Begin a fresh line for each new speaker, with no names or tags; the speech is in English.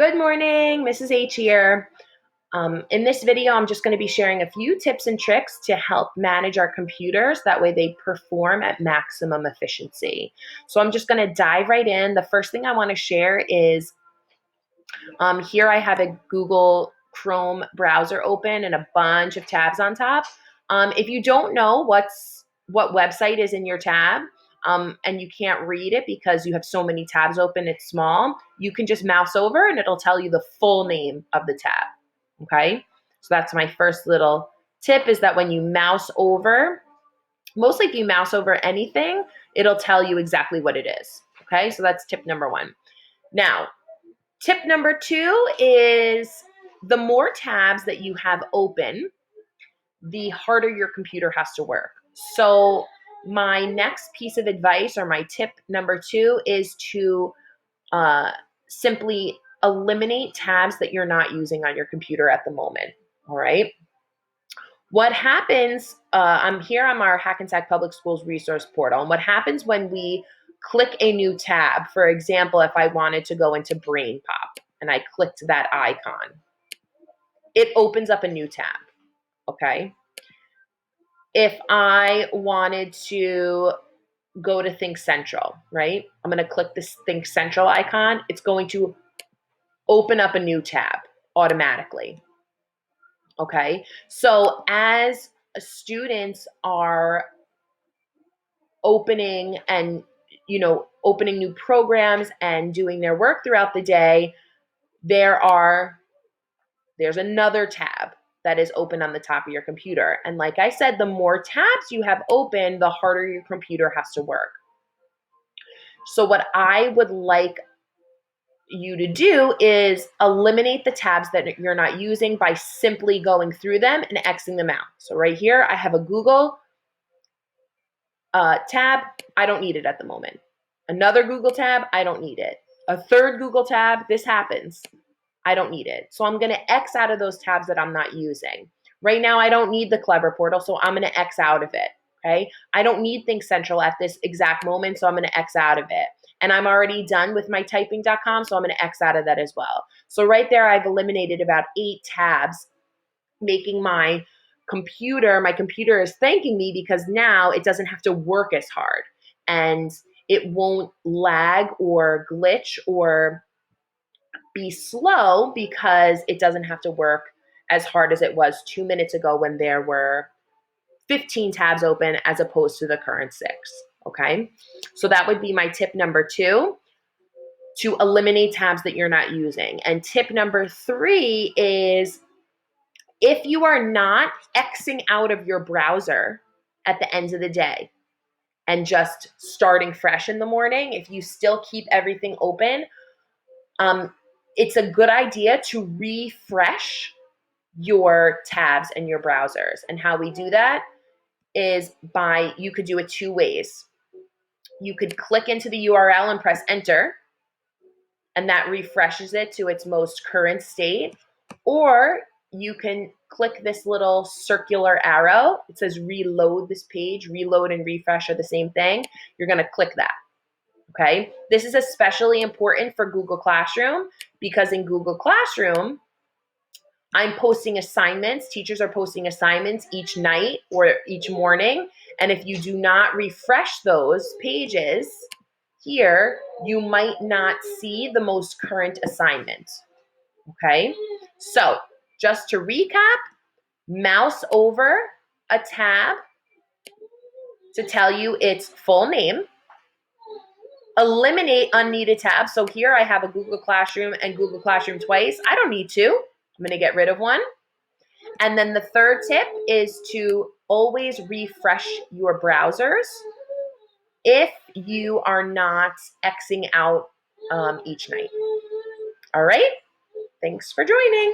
Good morning, Mrs. H here. In this video, I'm just going to be sharing a few tips and tricks to help manage our computers. That way they perform at maximum efficiency. So I'm just going to dive right in. The first thing I want to share is here I have a Google Chrome browser open and a bunch of tabs on top. If you don't know what website is in your tab, and you can't read it because you have so many tabs open, it's small, you can just mouse over and it'll tell you the full name of the tab, okay? So that's my first little tip, is that when you mouse over, mostly if you mouse over anything, it'll tell you exactly what it is, okay? So that's tip number one. Now, tip number two is the more tabs that you have open, the harder your computer has to work. So my next piece of advice, or my tip number two, is to simply eliminate tabs that you're not using on your computer at the moment. All right. What happens, I'm here on our Hackensack Public Schools resource portal, and what happens when we click a new tab, for example, if I wanted to go into BrainPop and I clicked that icon, it opens up a new tab, okay? If I wanted to go to Think Central, right? I'm going to click this Think Central icon. It's going to open up a new tab automatically. Okay. So as students are opening opening new programs and doing their work throughout the day, there's another tab that is open on the top of your computer. And like I said, the more tabs you have open, the harder your computer has to work. So what I would like you to do is eliminate the tabs that you're not using by simply going through them and Xing them out. So right here, I have a Google tab. I don't need it at the moment. Another Google tab. I don't need it. A third Google tab. This happens. I don't need it. So I'm going to X out of those tabs that I'm not using. Right now, I don't need the Clever portal, so I'm going to X out of it. Okay. I don't need Think Central at this exact moment, so I'm going to X out of it. And I'm already done with my typing.com, so I'm going to X out of that as well. So right there, I've eliminated about 8 tabs, making my computer is thanking me, because now it doesn't have to work as hard, and it won't lag or glitch or be slow because it doesn't have to work as hard as it was 2 minutes ago when there were 15 tabs open as opposed to the current 6. Okay. So that would be my tip number 2, to eliminate tabs that you're not using. And tip number 3 is, if you are not Xing out of your browser at the end of the day and just starting fresh in the morning, if you still keep everything open, it's a good idea to refresh your tabs and your browsers. And how we do that is you could do it 2 ways. You could click into the URL and press enter, and that refreshes it to its most current state. Or you can click this little circular arrow. It says reload this page. Reload and refresh are the same thing. You're going to click that. Okay. This is especially important for Google Classroom, because in Google Classroom, I'm posting assignments. Teachers are posting assignments each night or each morning. And if you do not refresh those pages here, you might not see the most current assignment. Okay. So just to recap, mouse over a tab to tell you its full name. Eliminate unneeded tabs. So here I have a Google Classroom and Google Classroom twice. I don't need 2. I'm going to get rid of 1. And then the third tip is to always refresh your browsers if you are not Xing out each night. All right. Thanks for joining.